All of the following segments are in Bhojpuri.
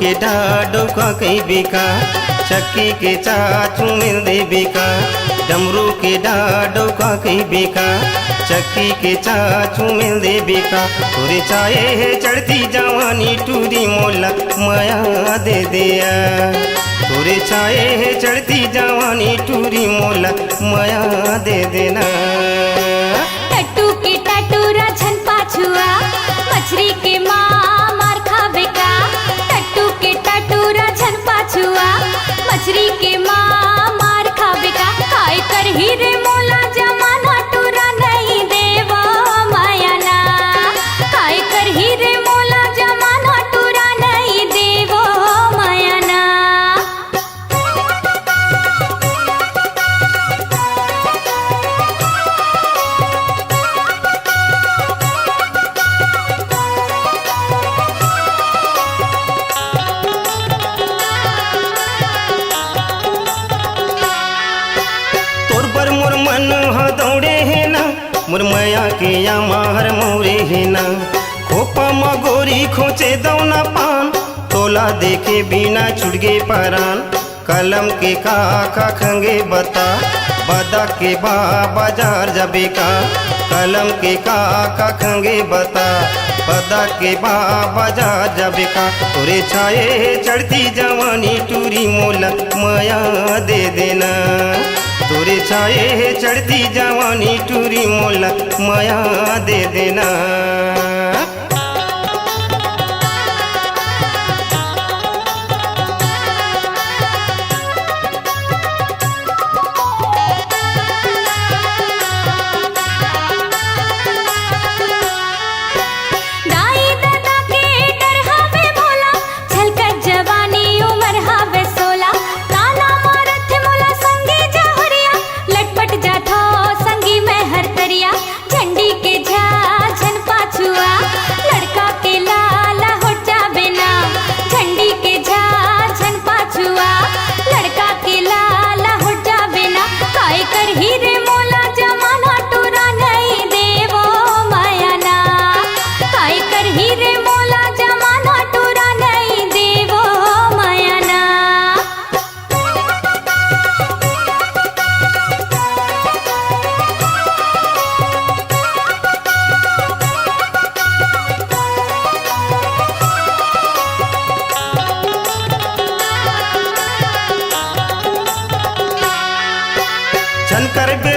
के डाडौका कई बेका चक्की के चाचू मिल दे बेका डमरू के डाडौका कई बेका चक्की के चाचू मिल दे बेका तोरे चाहे है चढ़ती जवानी टूरी मोला माया दे दिया तोरे चाहे है चढ़ती जवानी टूरी मोला माया दे देना। टट्टू के टटूरा छन पाछुआ मछली के माँ मार खाबे का टट्टू के टटूरा छन पाछुआ मछली के माँ मार खाबे का काय कर ही रे मोला जमाना टूरा नहीं देवा माया ना काय कर ही रे मोला जमाना टूरा नहीं देवा माया ना। मुरमया के या माहर मोरे है ना खोपा मगोरी खोचे दौना पान तोला देखे बिना छुट गे परान कलम के का खंगे बता बदा के बाजार जबे का कलम के का खंगे बता बदा के बाजार जबे का तोरे छाए चढ़ती जवानी टूरी मोला माया दे देना तोरे छाए चढ़ती जवानी टूरी मोला माया दे देना।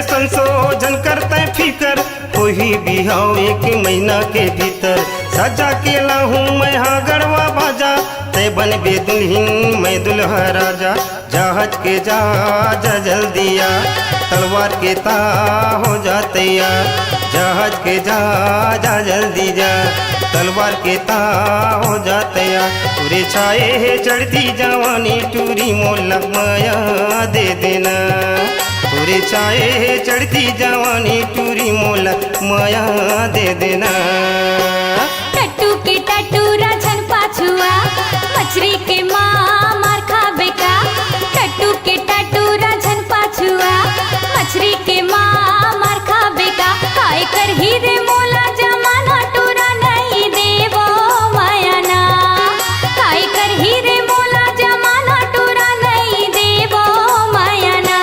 संशोधन करते फिकर कोई बिहाव एक महीना के भीतर सजा के लाहूं मैं हाँ गड़वा बाजा ते बन बे दुल्हन मैं दुल्हा राजा जहाज के जा जल्दिया तलवार के ता हो जाते या जहाज के जा जल्दी जा तलवार के ता हो जाते या तुरे छाए है चढ़ती जवानी टूरी मोला माया दे देना तोरे छाए चढ़ती जवानी टूरी मोला माया दे देना। टट्टू के टटूरा छन पाछुआ मछली के माँ मार खाबे का टट्टू के टटूरा छन पाछुआ मछली के माँ मार खाबे का काय कर ही रे मोला जमाना टूरा नहीं देवो माया ना काय कर ही रे मोला जमाना टूरा नहीं देवो माया ना।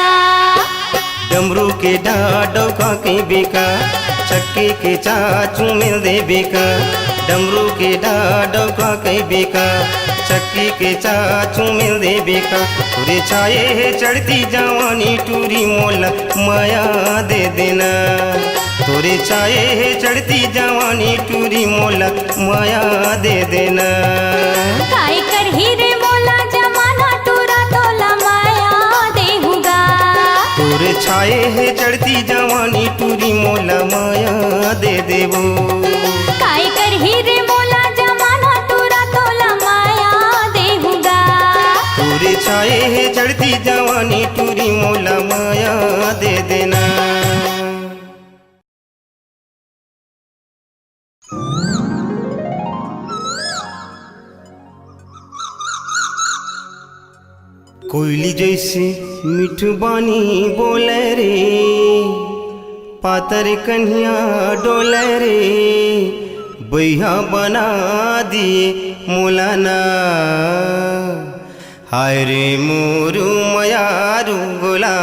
डमरू के डाडौका कई बेका चक्की के चाचू मिल दे बेका डमरू के डाडौका कई बेका चक्की के चाचू मिल दे बेका तोरे छाए है चढ़ती जवानी टूरी मोला माया दे देना तोरे छाए है चढ़ती जवानी टूरी मोला माया दे देना। काय कर ही रे मोला जमाना टूरा तोला माया देहूँगा तोरे छाए है चढ़ती जवानी टूरी मोला माया दे देबो काय कर ही रे मोला जमाना टूरा तोला माया देहूँगा तोरे छाए है चढ़ती जवानी टूरी मोला माया दे देना। कोयली जैसे मिठू बानी बोले रे पातर कन्हैया डोले रे बैहा बना दिए मोलाना। हाय रे मोरू मयारू गोला।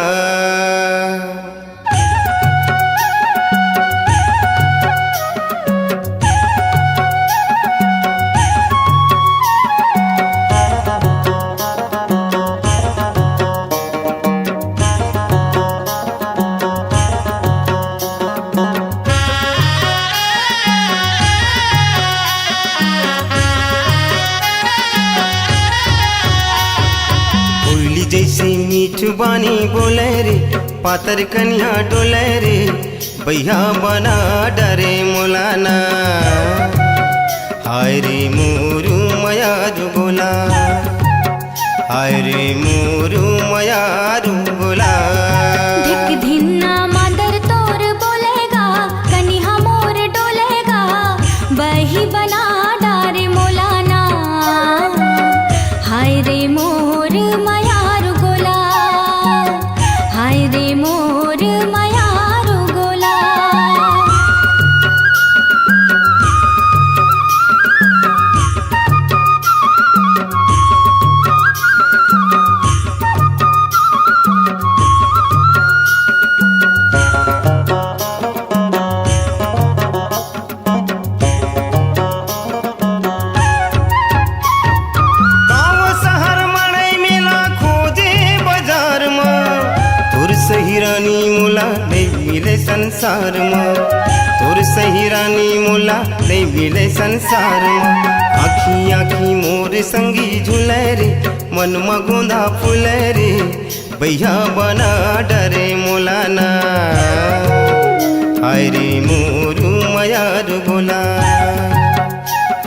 जैसे मीठ बानी बोले रे पातर कन्या डोले रे बैहा बना डरे मोलाना। हाय रे मोरू मयारू गोला। हाय रे मोरू मयारू गोला। धिक धिन्ना मादर तोर बोलेगा कन्या मोर डोलेगा बही बना डारे मोलाना। हाय रे मोर मयारू गोला। हाय रे मोर मयारू गोला। सही रानी मुला नहीं मिले संसार में। तोर सही रानी मुला नहीं मिले संसार में। आखी आखी मोर संगी झूले रे मन में गोंदा फूले रे बैहा बना डरे मोलाना। हाय रे मोरू मयारू गोला।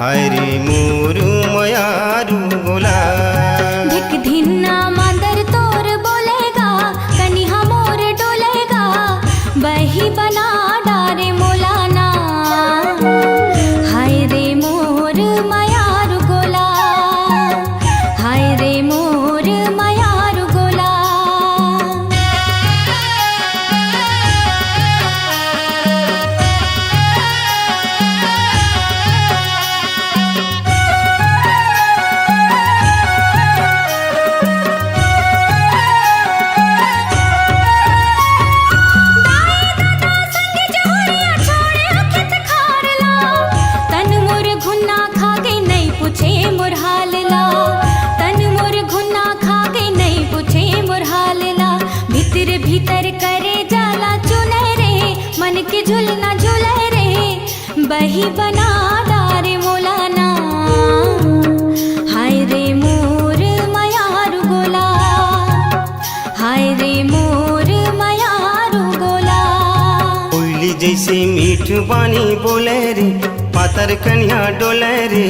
हाय रे मोरू मयारू गोला। धिक धिन्ना मादर तोर बोलेगा कन्या मोर डोलेगा बही बना डारे मोलाना। हाय रे मोर मयारू गोला। हाय रे मोर मयारू गोला। भीतर करे जाला चुने रे मन के झुलना झुले रे बही बना डारे मोलाना। हाय रे मोर मयारू गोला। हाय रे मोर मयारू गोला। कोयली जैसे मीठ बानी बोले रे पातर कन्या डोले रे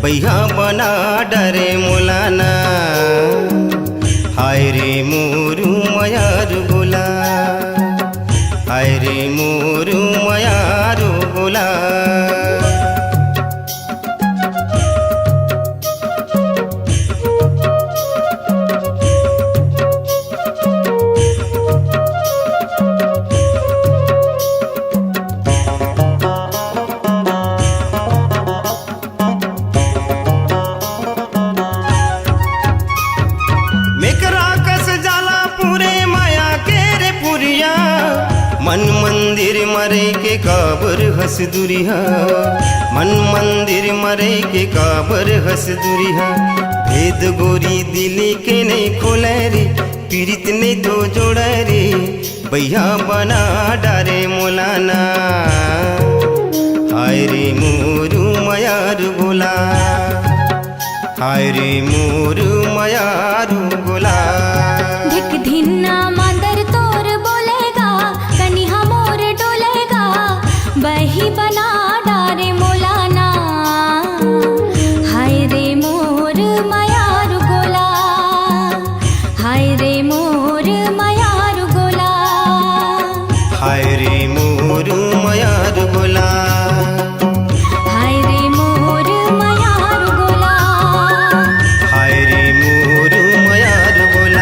बैहा बना डरे मोलाना। हाय रे मोरू मयारू गोला। हाय रे मोरू मयारू गोला। मन मंदिर मरे के काबर हंस दुरिहा। मन मंदिर मरे के काबर हंस दुरिहा। भेद गोरी दिली के नहीं खोले रे पीड़ित ने तो जोड़े रे बैहा बना डारे मोलाना। हाय रे मोरू मयारू गोला। हाय रे मोरू मयारू गोला। धिक धिन्ना मादर तोर बोलेगा कन्या मोर डोलेगा बही बना डारे मोलाना। हाय रे मोर मयारू गोला। हाय रे मोर मयारू गोला। हाय रे मोरू मयारू गोला। हाय रे मोर मयारू गोला। हाय रे मोरू मयारू गोला।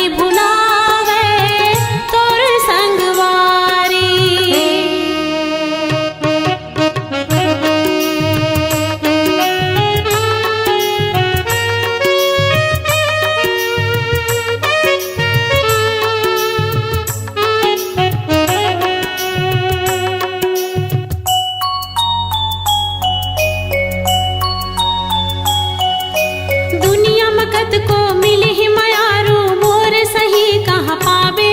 नहीं भुलावे तोर संगवारी। दुनिया मकत को मिली ही मयारू मोर सही कहाँ पावे,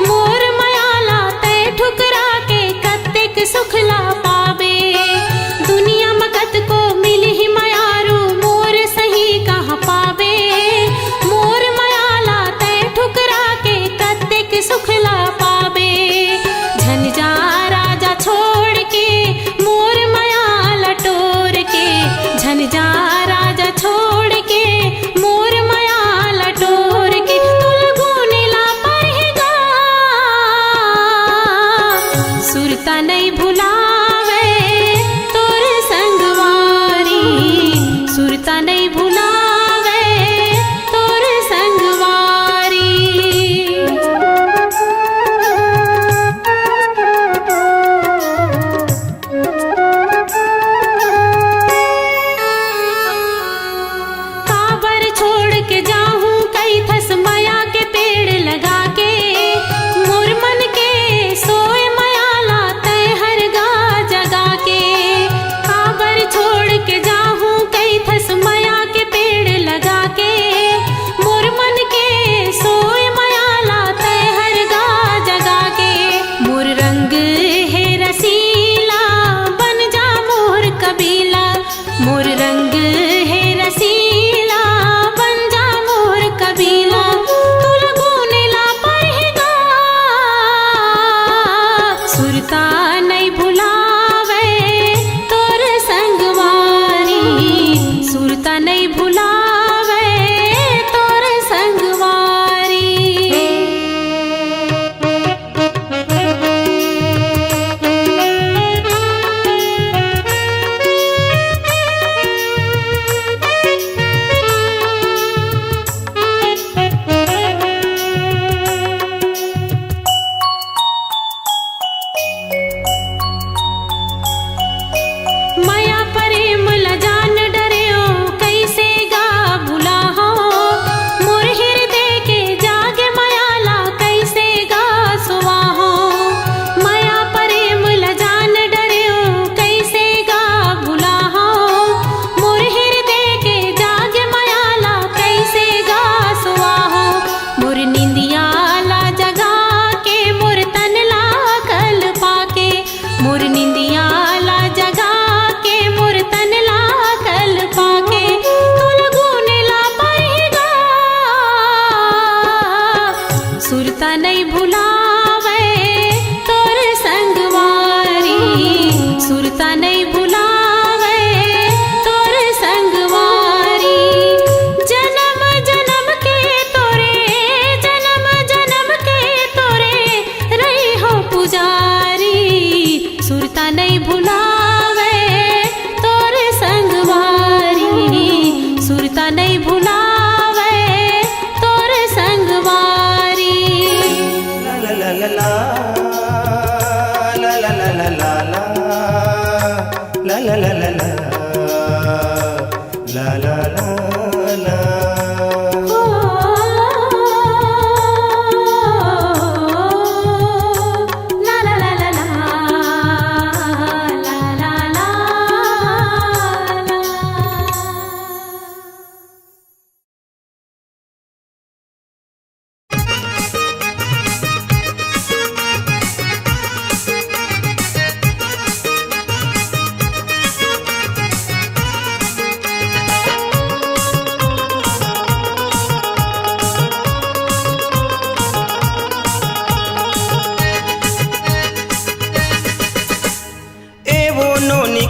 मोर मयाला तय ठुकरा के कत्तेक सुखला पावे। दुनिया मकत को मिली ही मयारू मोर सही कहाँ पावे, मोर मयाला तय ठुकरा के कत्तेक सुखला पावे। झंझा राजा छोड़ के मोर मयाला टोर के, झंझा राजा छोड़ के मोर मयाला टोर के, तुल गुनेला परहेगा सुरता नहीं भुलावे तोर संगवारी, सुरता नहीं भुलावे तोर संगवारी। काबर छोड़ के जाऊं कई थस माया के पेड़ लगा के, मोर मन के सोए मयाला तय हर गा जगा के। काबर छोड़ के जाऊं कई थस माया के पेड़ लगा के, मोर मन के सोए मयाला तय हर गा जगा के। मोर रंग है रसीला बन जा मोर कबीला, मोर रंग है रसीला बन जा मोर कबीला। तुल गुनेला परहेगा सुरता नहीं भुलावे तोर संगवारी, सुरता नहीं भुलावे तोर संगवारी। माया प्रेम लजान डरियो कैसे गा भुला हो, मोर हृदय के जागे मयाला कैसे गा सुवा हो। माया प्रेम लजान डरियो कैसे गा भुला हो, मोर हृदय के जागे मयाला कैसे गा सुवा हो। मोर निंदिया ला जगा के मोर तन ला कल पाके, मोर निंदिया ला जगा के मोर तन ला कल पाके। तुल गुनेला परहेगा सुरता नहीं भुलावे तोर संगवारी, सुरता नहीं भुलावे तोर संगवारी। जन्म जन्म के तोरे, जन्म जन्म के तोरे रही हो पुजारी, सुरता नहीं भुलावे तोर संगवारी, सुरता नहीं भुलावे तोर संगवारी। ला ला ला ला ला ला ला ला ला ला ला ला ला ला ला ला ला ला ला। ओ ला ला ला ला ला ला ला ला।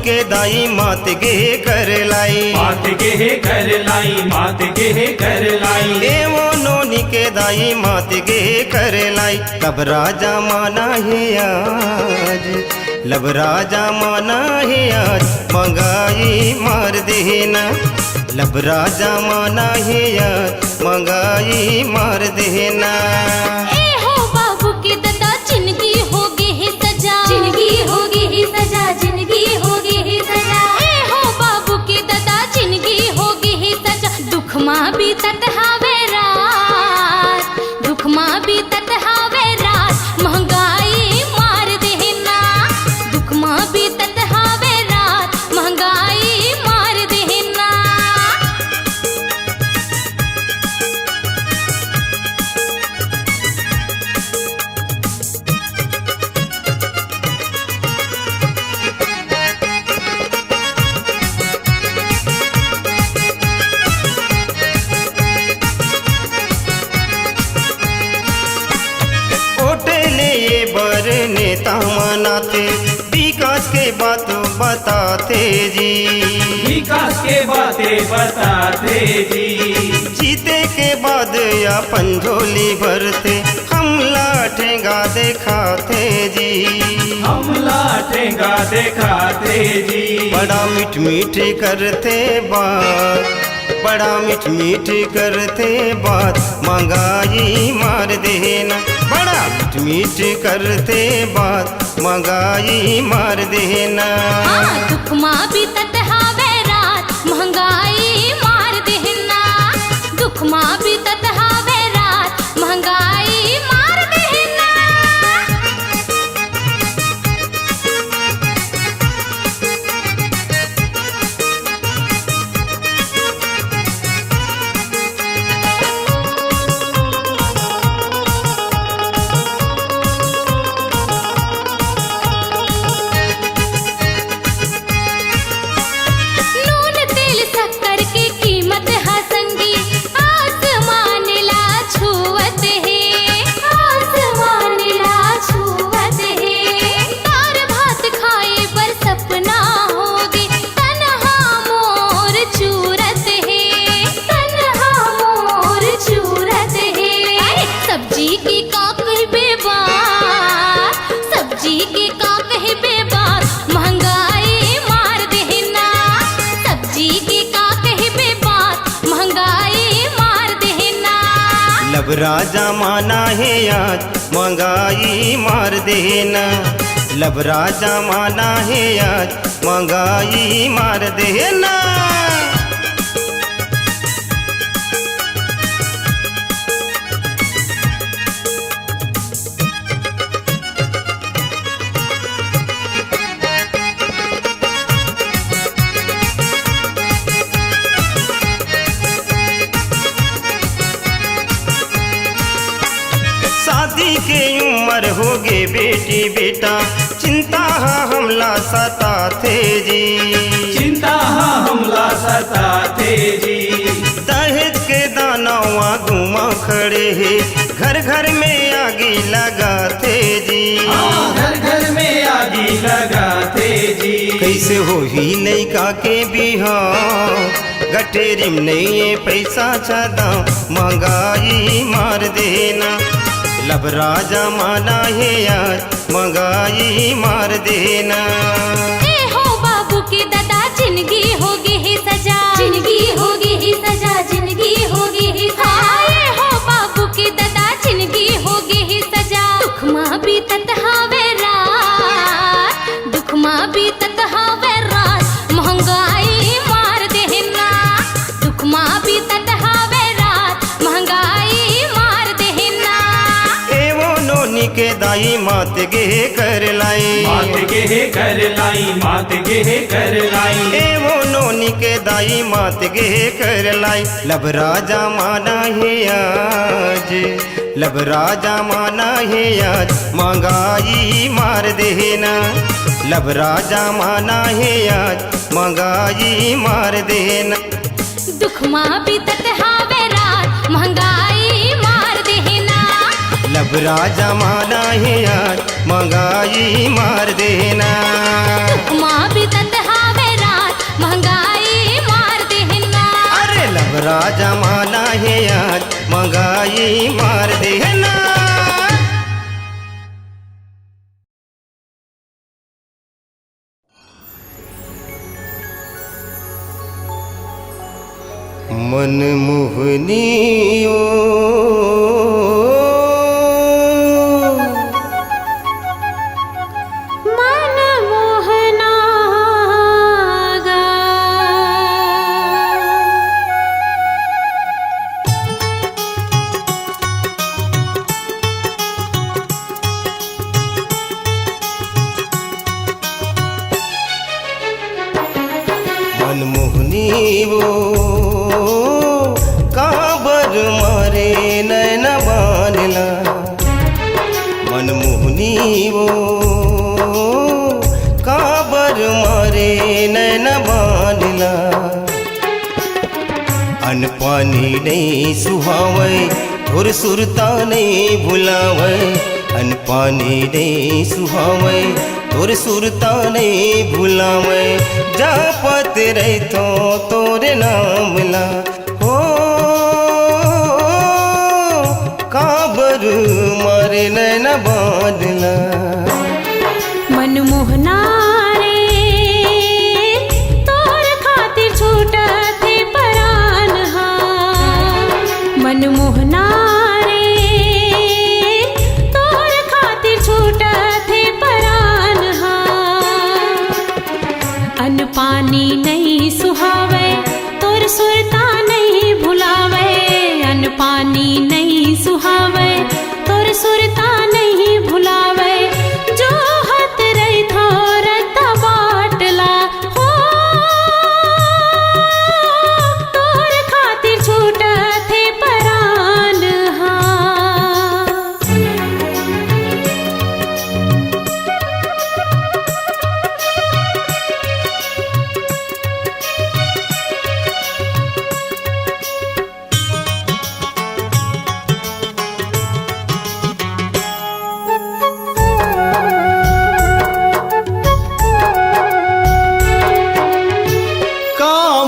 के दाई मात गे कर लाई, मात गे कर लाई, मात गे कर लाई। ए वो नोनी के दाई मात गे कर लाई। तब राजा माना है आज, लब राजा माना है आज, मंगाई मार देना लबरा जमाना है यार महंगाई मार देना। ए हो बाबू के दादा जिंदगी होगी ही सजा, जिंदगी होगी ही सजा, जिंदगी होगी ही सजा। ए हो बाबू के दादा जिंदगी होगी ही सजा। दुख माँ बीतत हावे रात, दुख माँ बीतत हावे रात, महंगाई मार देना। दुख माँ बीतत हावे रात, महंगाई मार देना। होटले ये बर नेता मनाते, विकास के बात बताते जी। विकास के बातें बताते जी। जीते के बाद अपन झोली भरते, हम लाठेगा दिखाते जी। हम लाठेगा दिखाते जी। बड़ा मीठ मीठ करते बात, बड़ा मीठ मीठ करते बात, महंगाई मार देना। बड़ा मीठ मीठ करते बात, महंगाई मार देना। हाँ, दुख माँ बीतत हावे रात, महंगाई मार देना। दुख माँ बीतत हावे रात, महंगाई मार देना। नून तेल शक्कर की कीमत है संगी, आसमान ला छुअत है, आसमान ला छुअत है। दार भात खाए पर सपना होगी, तन्हा मोर चूरत है, तन्हा मोर चूरत है। अरे सब्जी की का कहबे बात, सब्जी की का कहबे बात, महंगाई मार देना। सब्जी की का कहबे बात, महंगाई मार देना। लबरा जमाना है आज महंगाई मार देना। लबरा जमाना है आज महंगाई मार देना। शादी के उम्र हो गे बेटी बेटा, चिंता हमला सताते जी। चिंता हमला सताते जी। दहेज के दानवा घुमा खड़े है, घर घर में आगी लगाते जी। घर घर में आगी लगाते जी। कैसे हो ही लैका के बिहाव, गठेरी में नहीं ये पैसा छदा, महंगाई मार देना। लबरा जमाना है यार महंगाई मार देना। ए हो बाबू के दादा जिंदगी होगी ही सजा, जिंदगी होगी ही सजा, जिंदगी होगी ही सजा। ए हो बाबू के दादा जिंदगी होगी ही सजा। दुख माँ बीतत हावे रात, दुख माँ बीतत हावे रात, महंगाई मार देना। दुख माँ बीतत हावे रात, महंगाई मार देना। एवो नोनी के दाई मात गे कर लाई, मात गे कर लाई, मात गे कर लाई। एवो नोनी के दाई मात गे कर लाई। लबरा जमाना है आज, लबरा जमाना है आज, महंगाई मार देना। लबरा जमाना है आज, महंगाई मार देना। दुख माँ बीतत हावे रात, महंगाई मार देना। लबरा जमाना है आज, महंगाई मार देना। दुख माँ बीतत हावे रात, महंगाई मार देना। अरे लबरा जमाना है आज, महंगाई मार देना। मन मोहनी ओ मन मोहना गा। मन मोहनी वो काबर मारे नैन बानला मन मोहनी वो काबर मारे नैन बानला अन पानी नहीं सुहावे धुर सुरता नहीं भुलावे अन पानी नहीं सुहावे तोर सुरता नहीं भुलावे जापत रही तो तोरे नाम ला हो काबर मारे नैन बादला मन मोहना रे तोर खातिर छूटा थे परान हा। मन मोहना रे तोर खातिर छूटा थे परान हा। अन पानी नहीं सुहावे तोर सुरता नहीं भुलावे अन पानी नहीं सुहावे तोर सुरता नहीं भुलावे जो हत रही थोर बाटला हो तोर खातिर छूटा थे परान हा।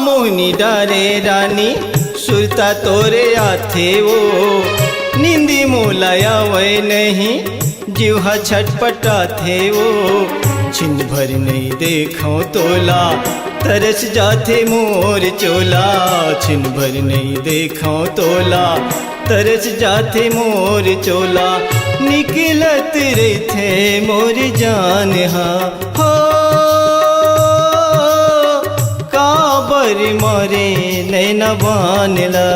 मोहनी डारे रानी सुरता तोरे आथे वो निंदी मोलाया वै नहीं जीवा छटपटा थे वो छिन भर नहीं देखो तोला तरस जाते मोर चोला छिन भर नहीं देखो तोला तरस जाते मोर चोला निकलत रहे थे मोर जान हा हो काबर मारे नैन बानला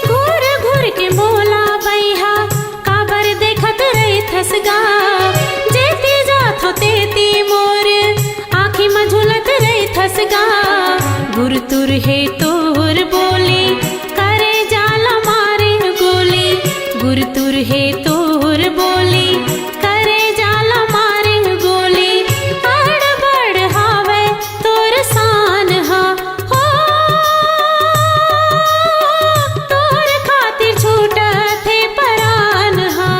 घूर घूर के बोला बैहा काबर देखत रही थसगा जेती जात हो तेती मोर आँखी में झुलत रही थसगा गुर तुर है तोर बोली करे जाला मारे गोली गुर तुर है तोर बोली करे जाला मारे गोली अड़ बड़ हावे तोर सान हा हो तोर खातिर छूटा थे परान हा।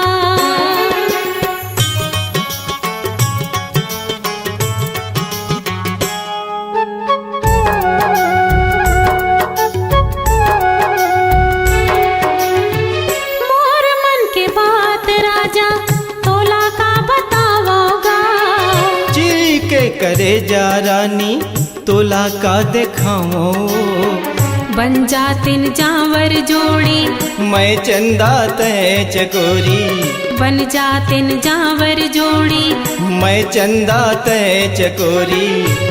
मोर मन के बात राजा तोला का बताओगा चिरी के करे जा रानी तोला का देखाओ बन जातिन जावर जोड़ी मैं चंदा तय चकोरी बन जातिन जावर जोड़ी मैं चंदा तय चकोरी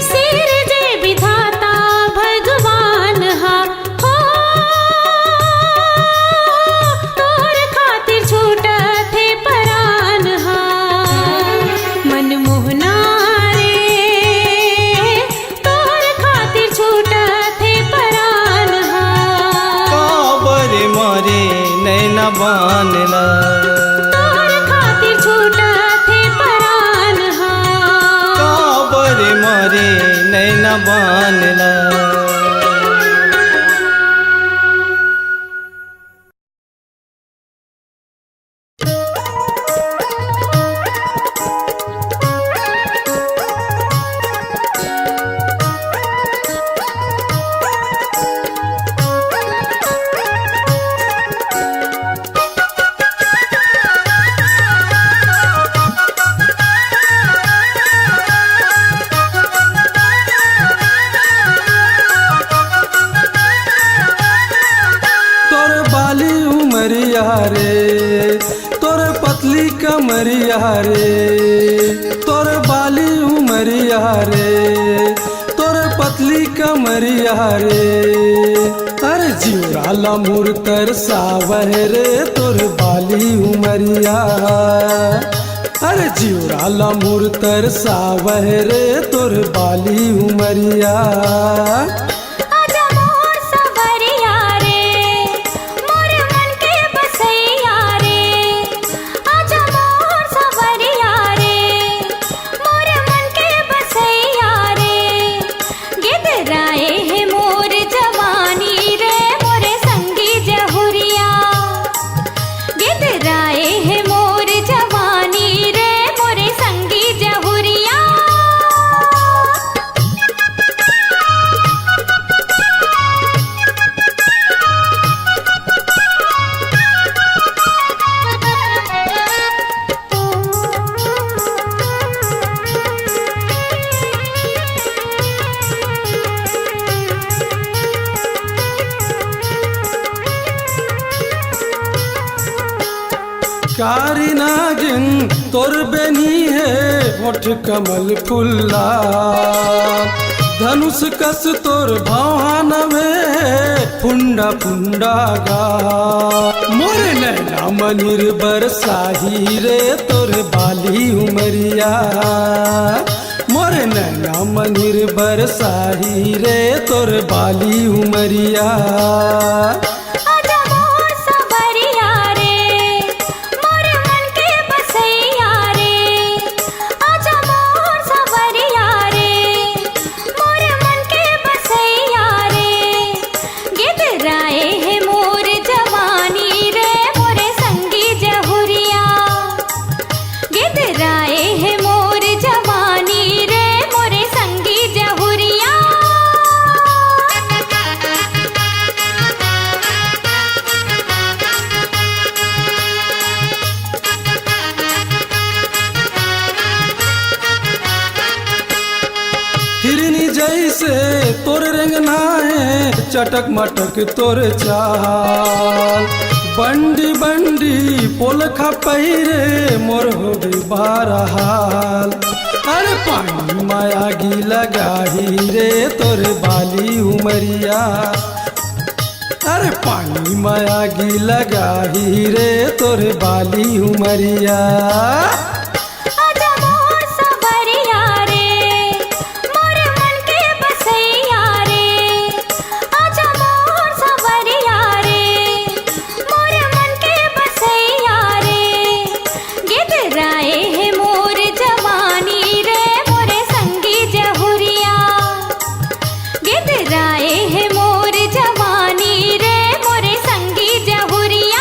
सिर जे विधाता भगवान हा हो तोर खातिर छूटा थे परान हा। मन मोहना रे तोर खातिर छूटा थे परान हा। काबर मारे नैना बानला तोर खातिर छूटा थे परान हा। काबर मारे नैना कमरिया रे तोर बाली उमरिया रे तोर पतली कमरिया रे अरे जीवराला मोर तरसावह रे तोर बाली उमरिया अरे जीवराला मोर तरसावह रे तोर बाली उमरिया आजा मोर सवरिया रे मोर मन के बसैया रे आजा मोर सवरिया रे मोर मन के बसैया रे गिदराए है मोर जवानी रे मोरे संगी जहुरिया गिदराए है मोर जवानी रे मोरे संगी जहुरिया कारी नागिन तोर बेनी है होठ कमल फुल्ला धनुष कस तोर भावन में फुंडा फुंडा गा मोरे नैना मनिर बरसाही रे तोर बाली उमरिया मोरे नैना मनिर बरसाही रे तोर बाली उमरिया आजा मोर सवरिया रे मोर मन के बसैया रे आजा मोर सवरिया रे मोर मन के बसैया रे गिदराए है मोर जवानी रे मोरे संगी जहुरिया गिदराए है मोर जवानी रे मोरे संगी जहुरिया हिरनी जैसे तोर रंगना है चटक मटक तोर चाल बंडी बंडी पोलखा पैरे मोर हो गई बारहाल अरे पानी माया गी लगाही रे तोर बाली उमरिया अरे पानी माया गी लगाही रे तोर बाली उमरिया आजा मोर सवरिया रे मोर मन के बसैया रे आजा मोर सवरिया रे मोर मन के बसैया रे गिदराए है मोर जवानी रे मोरे संगी जहुरिया गिदराए है मोर जवानी रे मोरे संगी जहुरिया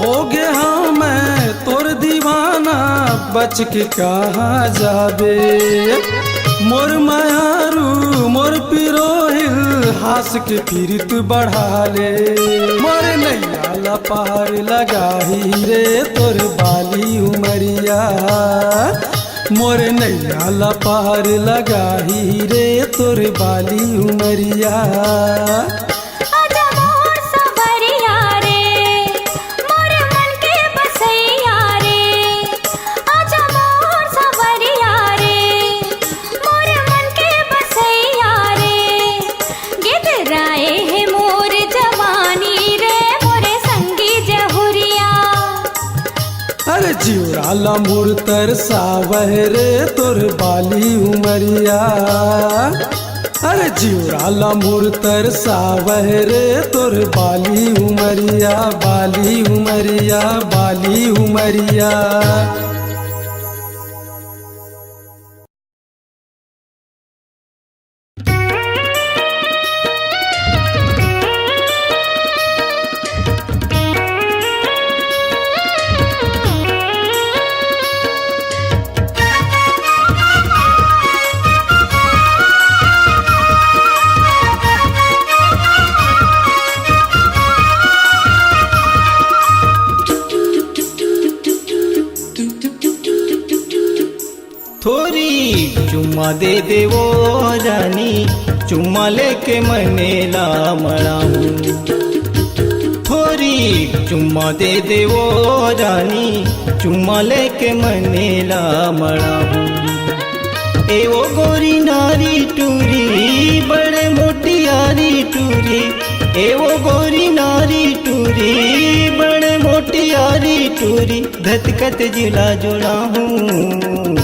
हो गया हाँ मैं तोर दीवाना बच के कहाँ जाबे मोर मायारू मोर पिरोहिल हास के पीरित बढ़ा ले मोर नैया पार लगाही रे तोर बाली उमरिया मोर नैया पार लगाही रे तोर बाली उमरिया आजा मोर सवरिया रे मोर मन के बसैया रे आजा मोर सवरिया रे मोर मन के बसैया रे गिदराए है मोर जवानी रे मोरे संगी जहुरिया अरे जीवराला मोर तरसावह रे तोर बाली उमरिया अरे जीवराला मोर तरसावह रे तोर बाली उमरिया बाली उमरिया बाली उमरिया दे देवो रानी चुम्मा लेके मनेला मनाऊं थोरी चुम्मा दे देवो रानी चुम्मा लेके मनेला मनाऊं एवो गोरी नारी टूरी बड़े मोटी यारी टूरी एवो गोरी नारी टूरी बड़े मोटी यारी टूरी धतकत जिला जुड़ा हूँ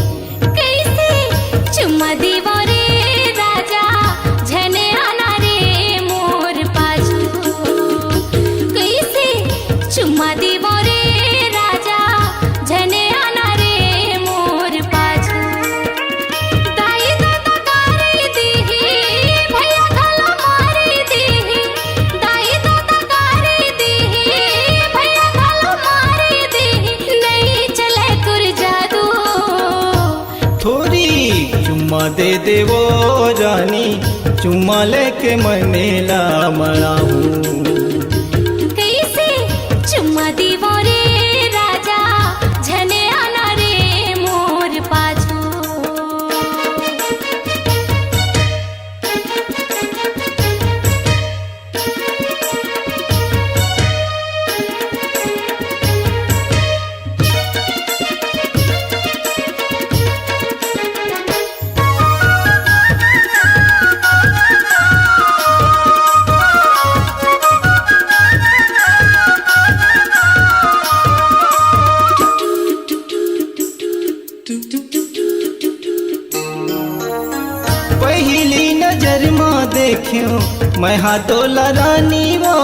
कैसे चुम्मा देवो रे राजा झने आना रे मोर पाछू कैसे चुम्मा देवो रे राजा झने आना रे मोर पाछू दाई दादा कारी दीही भैया खाला मारी दीही दाई दादा कारी दीही भैया खाला मारी दीही नहीं चले कुर जादू थोरी चुम्मा दे देवो रानी चुम्मा लेके मनेला मनाऊं कैसे चुम्मा देवो रे राजा झने आना रे मोर पाछू पहली नजर में देखियो मैं हाथोला रानी वो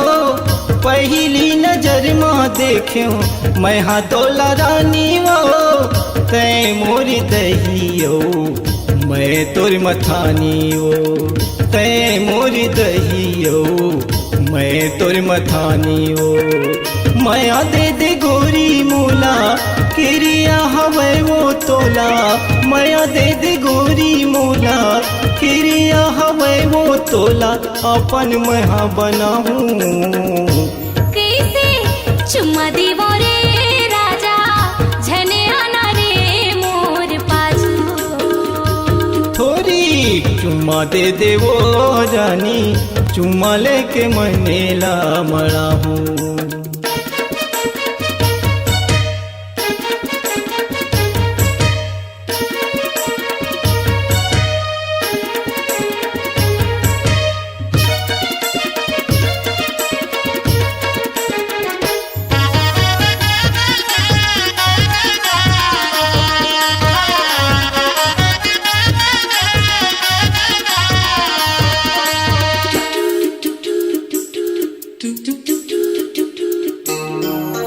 पहली नजर में देखियो मैं हाथोला रानी वो तै मोरी दहियो मैं तोर मथानी वो तै मोरी दहियो मैं तोर मथानी वो माया दे दे गोरी मूला किरिया हवे वो तोला माया दे दे गोरी मूला किरिया हवे वो तोला अपन महा बनाऊं कैसे चुम्मा देवो रे राजा झने आना रे मोर पाछू थोरी चुम्मा दे देवो रानी चुम्मा लेके मनेला मनाऊं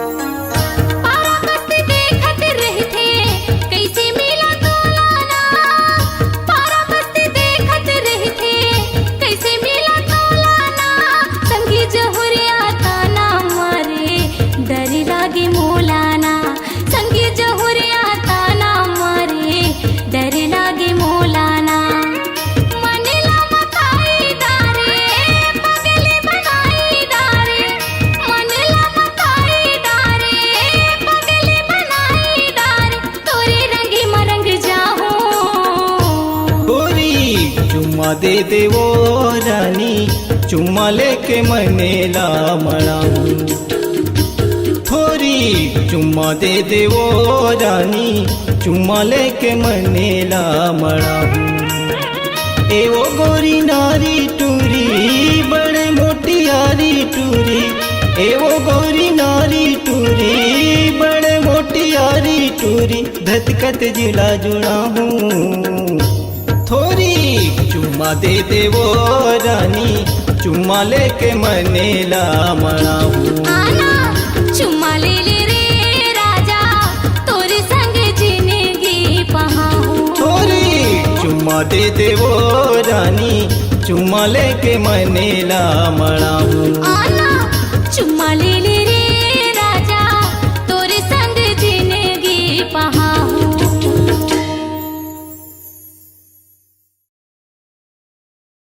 पारा मस्ती देखत रहते कैसे मिला तोलाना पारा मस्ती देखत रहते कैसे मिला तोलाना संगी जहुरिया ताना मारे डर लागे मोलाना संगी जहुरिया ताना मारे डर लागे मोलाना मनेला मताई दारे पगले बनाई दारे मनेला मताई दारे पगले बनाई दारे तोरे रंगी मरंग जाहूं गोरी चुम्मा दे देवो रानी चुम्मा लेके मनेला मनाऊं थोरी चुम्मा दे देवो रानी चुम्मा लेके मनेला मनाऊं एवो गोरी नारी टूरी बड़े मोटी यारी टूरी एवो गोरी नारी टूरी बड़े मोटी यारी टूरी धतकत जिला जुड़ा हूँ थोरी चुम्मा दे देवो रानी चुम्मा लेके मनेला मनाऊं आना चुम्मा ले ले रे राजा तोरे संग जिंदगी पहाऊं थोरी चुम्मा दे देवो रानी चुम्मा लेके मनेला मनाऊं आना चुम्मा ले ले रे